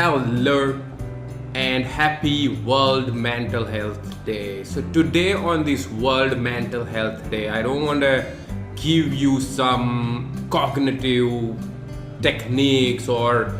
Hello and happy World Mental Health Day. So today on this World Mental Health Day, I don't want to give you some cognitive techniques or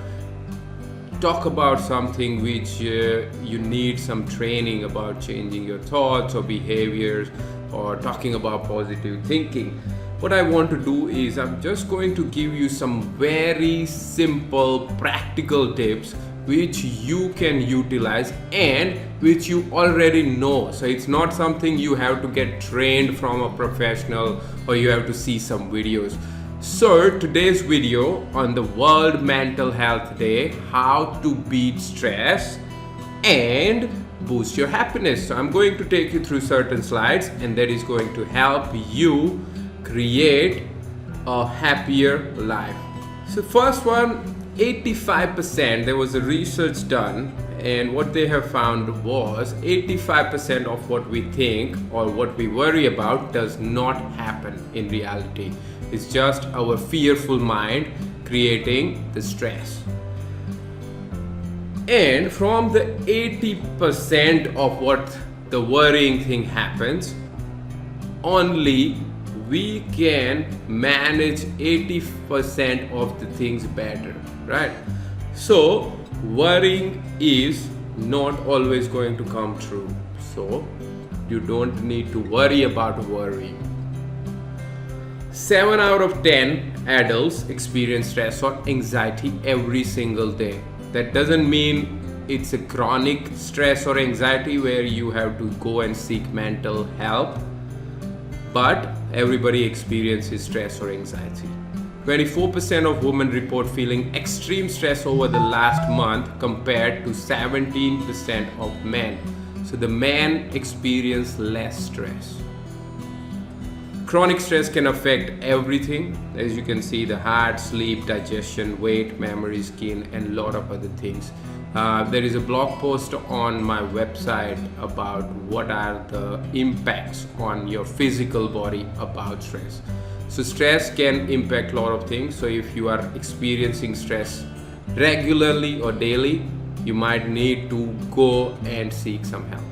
talk about something which you need some training about changing your thoughts or behaviors or talking about positive thinking. What I want to do is I'm just going to give you some very simple practical tips which you can utilize and which you already know. So it's not something you have to get trained from a professional or you have to see some videos. So today's video on the World Mental Health Day, how to beat stress and boost your happiness. So I'm going to take you through certain slides and that is going to help you create a happier life. So first one, 85%, there was a research done and what they have found was 85% of what we think or what we worry about does not happen in reality. It's just our fearful mind creating the stress. And from the 80% of what the worrying thing happens, only we can manage 80% of the things better, right? So worrying is not always going to come true. So you don't need to worry about worrying. 7 out of 10 adults experience stress or anxiety every single day. That doesn't mean it's a chronic stress or anxiety where you have to go and seek mental help, but everybody experiences stress or anxiety. 24% of women report feeling extreme stress over the last month compared to 17% of men. So the men experience less stress. Chronic stress can affect everything. As you can see, the heart, sleep, digestion, weight, memory, skin, and a lot of other things. There is a blog post on my website about what are the impacts on your physical body about stress. So stress can impact a lot of things. So if you are experiencing stress regularly or daily, you might need to go and seek some help.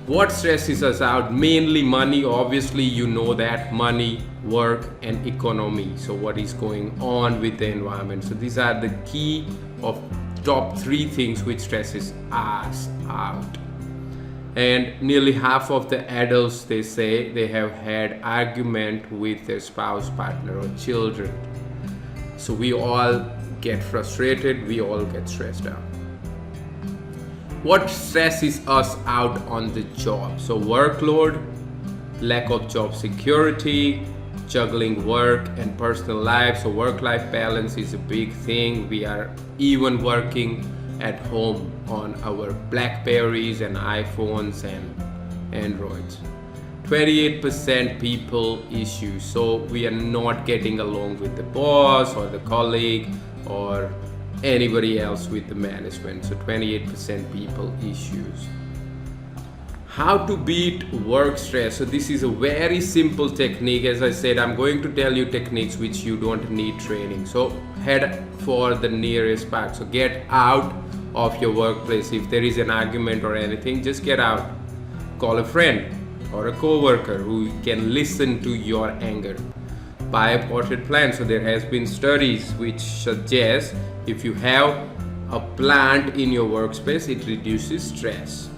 What stresses us out? Mainly money. Obviously, you know that money, work, and economy. So what is going on with the environment? So these are the key of top 3 things which stresses us out. And nearly half of the adults, they say they have had argument with their spouse, partner, or children. So we all get frustrated. We all get stressed out. What stresses us out on the job? So workload, lack of job security, juggling work and personal life. So work-life balance is a big thing. We are even working at home on our Blackberries and iPhones and Androids. 28% people issues. So we are not getting along with the boss or the colleague or anybody else with the management. So 28% people issues. How to beat work stress? So this is a very simple technique. As I said, I'm going to tell you techniques which you don't need training. So head for the nearest park. So get out of your workplace. If there is an argument or anything, just get out. Call a friend or a co-worker who can listen to your anger. Buy a potted plant. So there has been studies which suggest if you have a plant in your workspace, it reduces stress.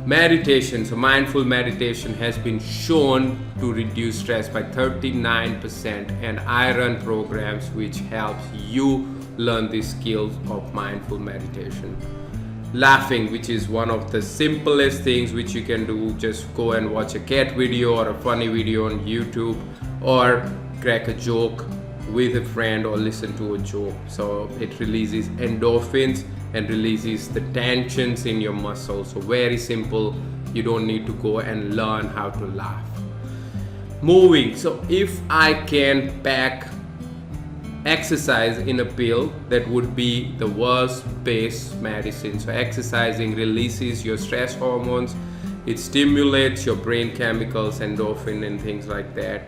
Meditation. So mindful meditation has been shown to reduce stress by 39%, and I run programs which helps you learn the skills of mindful meditation. Laughing, which is one of the simplest things which you can do. Just go and watch a cat video or a funny video on YouTube or crack a joke with a friend or listen to a joke. So it releases endorphins and releases the tensions in your muscles. So very simple. You don't need to go and learn how to laugh. Moving. So if I can pack exercise in a pill, that would be the worst base medicine. So exercising releases your stress hormones. It stimulates your brain chemicals, endorphin and things like that.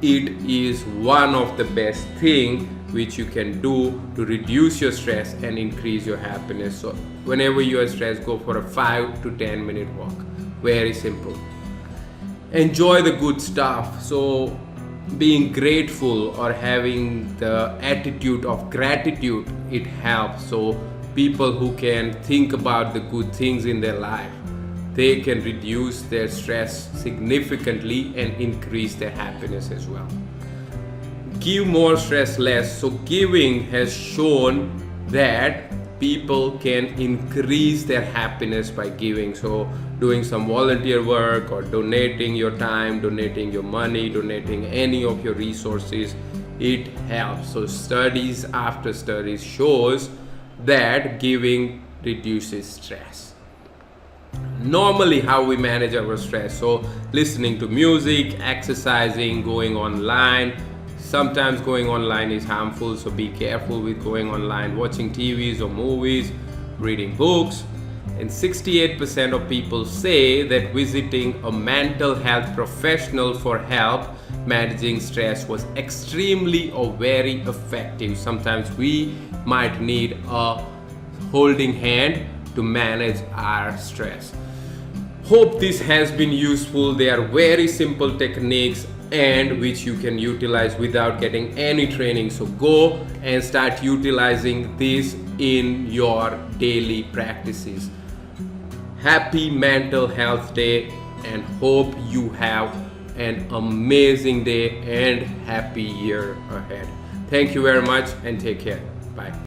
It is one of the best thing which you can do to reduce your stress and increase your happiness. So whenever you are stressed, go for a 5 to 10 minute walk. Very simple. Enjoy the good stuff. So being grateful or having the attitude of gratitude, it helps. So people who can think about the good things in their life, they can reduce their stress significantly and increase their happiness as well. Give more, stress less. So giving has shown that people can increase their happiness by giving. So doing some volunteer work or donating your time, donating your money, donating any of your resources, it helps. So studies after studies shows that giving reduces stress. Normally, how we manage our stress: so listening to music, exercising, going online. Sometimes going online is harmful, so be careful with going online, watching TVs or movies, reading books. And 68% of people say that visiting a mental health professional for help managing stress was extremely or very effective. Sometimes we might need a holding hand to manage our stress. Hope this has been useful. They are very simple techniques and which you can utilize without getting any training. So go and start utilizing this in your daily practices. Happy Mental Health Day, and hope you have an amazing day and happy year ahead. Thank you very much and take care. Bye.